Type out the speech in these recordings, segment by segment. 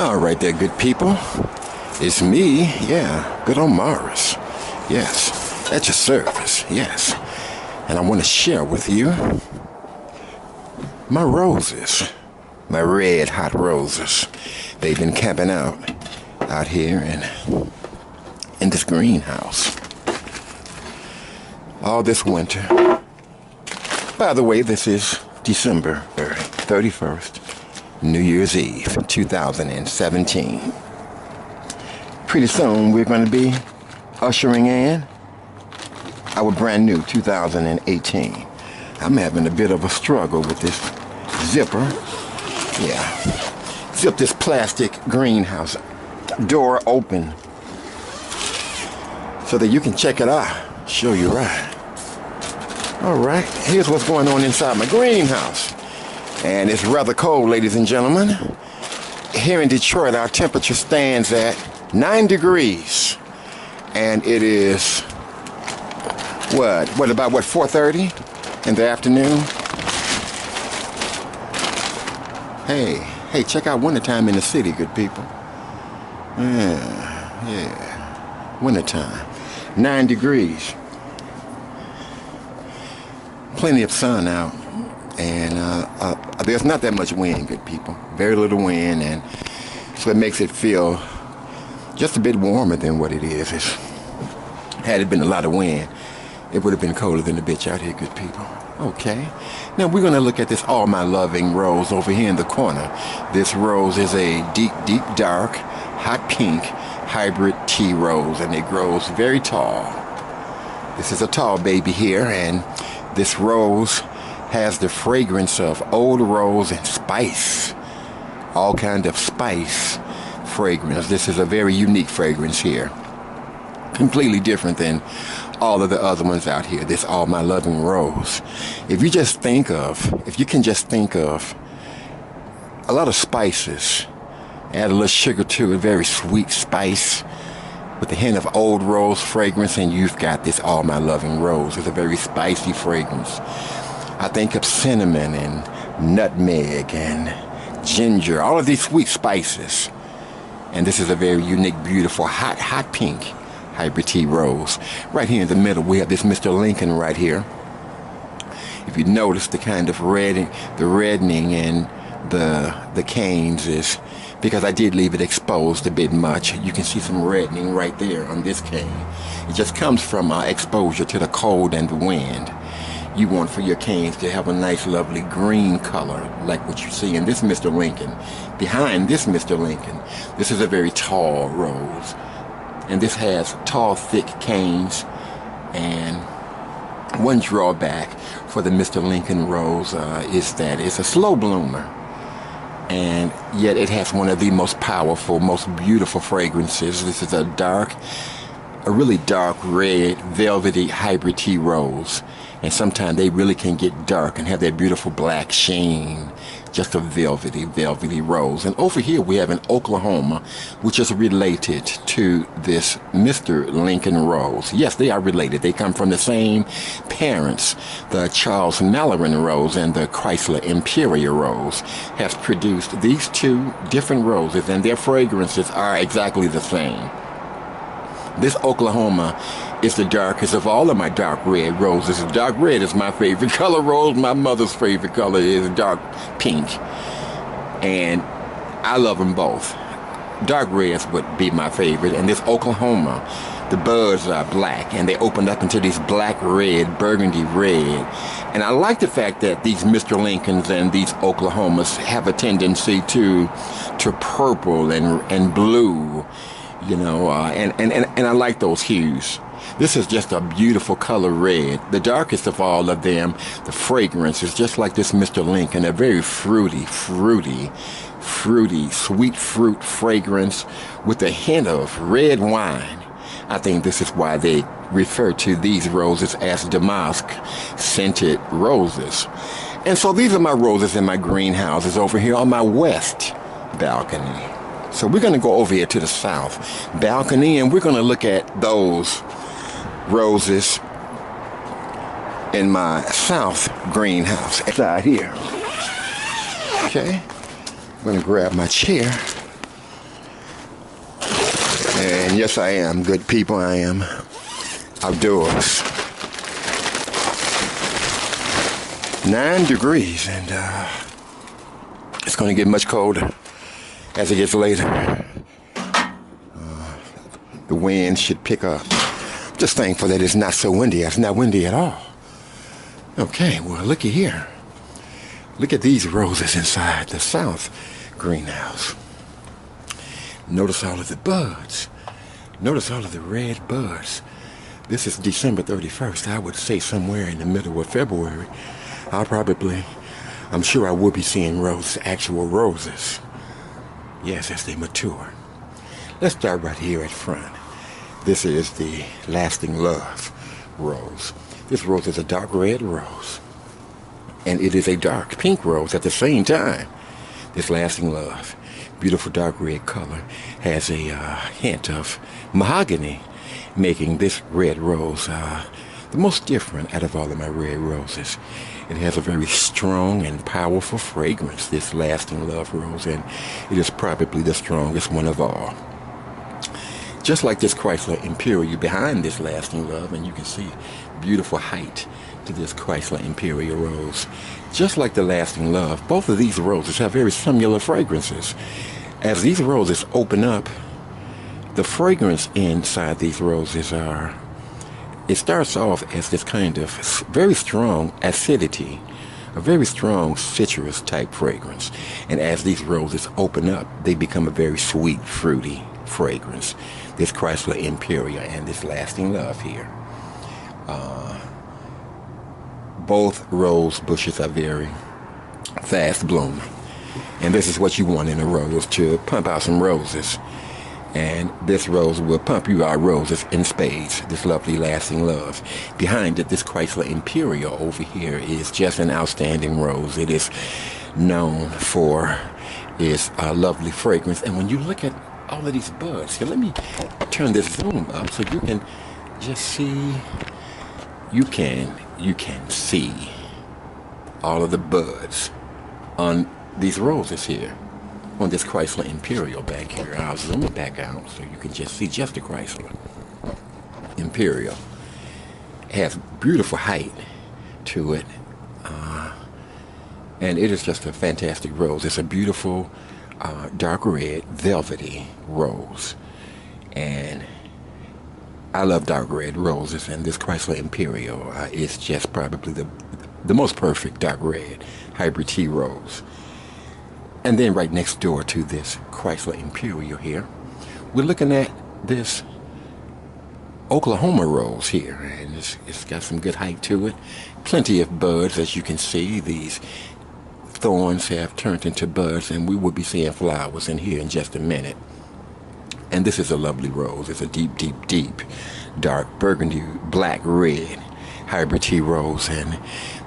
All right there, good people. It's me, yeah, good old Morris. Yes, at your service, yes. And I want to share with you my roses, my red hot roses. They've been camping out here in this greenhouse all this winter. By the way, this is December 31st, New Year's Eve, 2017. Pretty soon we're going to be ushering in our brand new 2018. I'm having a bit of a struggle with this zipper. Yeah. Zip this plastic greenhouse door open so that you can check it out. Show you right. All right, here's what's going on inside my greenhouse. And it's rather cold, ladies and gentlemen. Here in Detroit, our temperature stands at 9 degrees. And it is, what, about 4:30 in the afternoon? Hey, check out wintertime in the city, good people. Yeah, wintertime. 9 degrees. Plenty of sun out, and there's not that much wind, good people. Very little wind, and so it makes it feel just a bit warmer than what it is. Had it been a lot of wind, it would have been colder than the bitch out here, good people. Okay, now we're going to look at this All My Loving rose over here in the corner. This rose is a deep, dark, hot pink hybrid tea rose, and it grows very tall. This is a tall baby here, and this rose has the fragrance of old rose and spice. All kind of spice fragrance. This is a very unique fragrance here. Completely different than all of the other ones out here. This All My Loving rose. If you can just think of a lot of spices, add a little sugar to it, very sweet spice, with a hint of old rose fragrance, and you've got this All My Loving rose. It's a very spicy fragrance. I think of cinnamon and nutmeg and ginger, all of these sweet spices. And this is a very unique, beautiful, hot pink hybrid tea rose. Right here in the middle, we have this Mr. Lincoln right here. If you notice the kind of reddening in the canes is because I did leave it exposed a bit much. You can see some reddening right there on this cane. It just comes from exposure to the cold and the wind. You want for your canes to have a nice, lovely green color, like what you see in this Mr. Lincoln. Behind this Mr. Lincoln, this is a very tall rose. And this has tall, thick canes. And one drawback for the Mr. Lincoln rose is that it's a slow bloomer. And yet it has one of the most powerful, most beautiful fragrances. This is a really dark red, velvety hybrid tea rose. And sometimes they really can get dark and have that beautiful black sheen. Just a velvety rose. And over here we have an Oklahoma, which is related to this Mr. Lincoln rose. Yes, they are related. They come from the same parents. The Charles Malloran rose and the Chrysler Imperial rose has produced these two different roses, and their fragrances are exactly the same. This Oklahoma is the darkest of all of my dark red roses. Dark red is my favorite color rose. My mother's favorite color is dark pink. And I love them both. Dark reds would be my favorite. And this Oklahoma, the buds are black, and they opened up into these black red, burgundy red. And I like the fact that these Mr. Lincolns and these Oklahomas have a tendency to purple and blue. You know, and I like those hues. This is just a beautiful color red. The darkest of all of them, the fragrance is just like this Mr. Lincoln, a very fruity, sweet fruit fragrance with a hint of red wine. I think this is why they refer to these roses as damask scented roses. And so these are my roses in my greenhouses over here on my west balcony. So we're going to go over here to the south balcony, and we're going to look at those roses in my south greenhouse inside here. Okay, I'm going to grab my chair And yes, I am. Good people, I am. Outdoors. 9 degrees, and it's going to get much colder as it gets later. The wind should pick up. Just thankful that it's not so windy. It's not windy at all. Okay, well, looky here. Look at these roses inside the south greenhouse. Notice all of the buds. Notice all of the red buds. This is December 31st. I would say somewhere in the middle of February, I'm sure I will be seeing actual roses. Yes, as they mature. Let's start right here at front. This is the Lasting Love rose. This rose is a dark red rose. And it is a dark pink rose at the same time. This Lasting Love, beautiful dark red color, has a hint of mahogany, making this red rose the most different out of all of my red roses. It has a very strong and powerful fragrance, this Lasting Love rose, and it is probably the strongest one of all. Just like this Chrysler Imperial behind this Lasting Love, and you can see beautiful height to this Chrysler Imperial rose. Just like the Lasting Love, both of these roses have very similar fragrances. As these roses open up, the fragrance inside these roses it starts off as this kind of very strong acidity, a very strong citrus type fragrance. And as these roses open up, they become a very sweet, fruity fragrance. This Chrysler Imperial and this Lasting Love here. Both rose bushes are very fast blooming. And this is what you want in a rose, to pump out some roses. And this rose will pump you out roses in spades, this lovely Lasting Love. Behind it, this Chrysler Imperial over here is just an outstanding rose. It is known for its lovely fragrance. And when you look at all of these buds, here, let me turn this zoom up so you can just see, you can see all of the buds on these roses here. On this Chrysler Imperial back here. I'll zoom it back out so you can just see just the Chrysler Imperial. It has beautiful height to it. And it is just a fantastic rose. It's a beautiful dark red velvety rose. And I love dark red roses, and this Chrysler Imperial is just probably the most perfect dark red hybrid tea rose. And then right next door to this Chrysler Imperial here, we're looking at this Oklahoma rose here. And it's got some good height to it. Plenty of buds, as you can see. These thorns have turned into buds, and we will be seeing flowers in here in just a minute. And this is a lovely rose. It's a deep, deep, deep, dark burgundy, black, red hybrid tea rose. And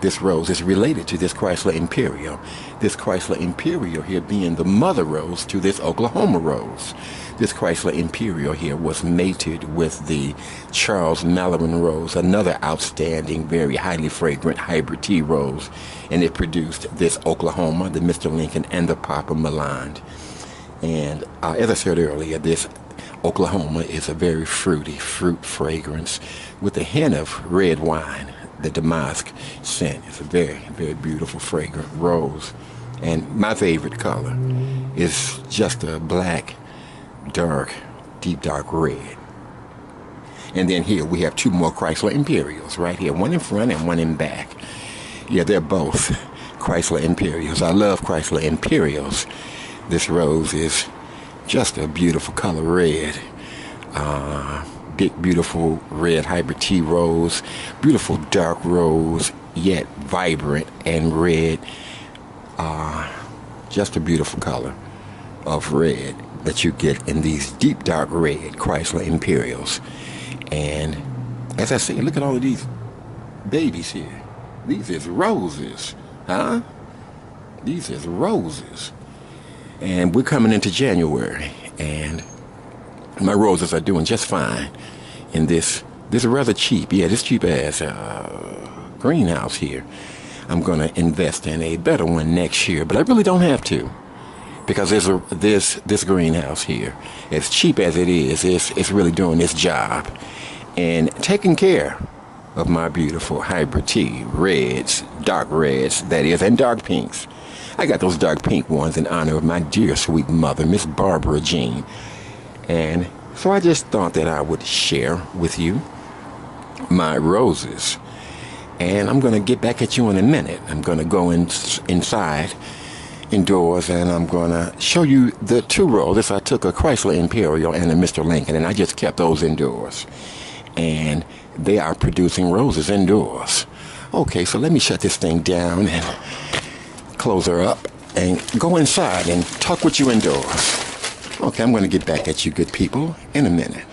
this rose is related to this Chrysler Imperial. This Chrysler Imperial here being the mother rose to this Oklahoma rose. This Chrysler Imperial here was mated with the Charles Malloran rose, another outstanding, very highly fragrant hybrid tea rose. And it produced this Oklahoma, the Mr. Lincoln, and the Papa Milan. And as I said earlier, this Oklahoma is a very fruity fruit fragrance with a hint of red wine. The damask scent is a very, very beautiful fragrant rose. And my favorite color is just a black, dark, deep dark red. And then here we have 2 more Chrysler Imperials right here, one in front and one in back. Yeah, they're both Chrysler Imperials. I love Chrysler Imperials. This rose is just a beautiful color red. Big, beautiful red hybrid tea rose. Beautiful dark rose, yet vibrant and red. Just a beautiful color of red that you get in these deep dark red Chrysler Imperials. And as I say, look at all of these babies here. These is roses, huh? These is roses. And we're coming into January, and my roses are doing just fine in this rather cheap, this cheap ass greenhouse here. I'm going to invest in a better one next year, but I really don't have to. because this greenhouse here, as cheap as it is, it's really doing its job and taking care of my beautiful hybrid tea, reds, dark reds, that is, and dark pinks. I got those dark pink ones in honor of my dear sweet mother, Miss Barbara Jean. And so I just thought that I would share with you my roses. And I'm going to get back at you in a minute. I'm going to go inside, indoors, and I'm going to show you the two roses. I took a Chrysler Imperial and a Mr. Lincoln, and I just kept those indoors. And they are producing roses indoors. Okay, so let me shut this thing down and close her up and go inside and talk with you indoors. Okay, I'm going to get back at you good people in a minute.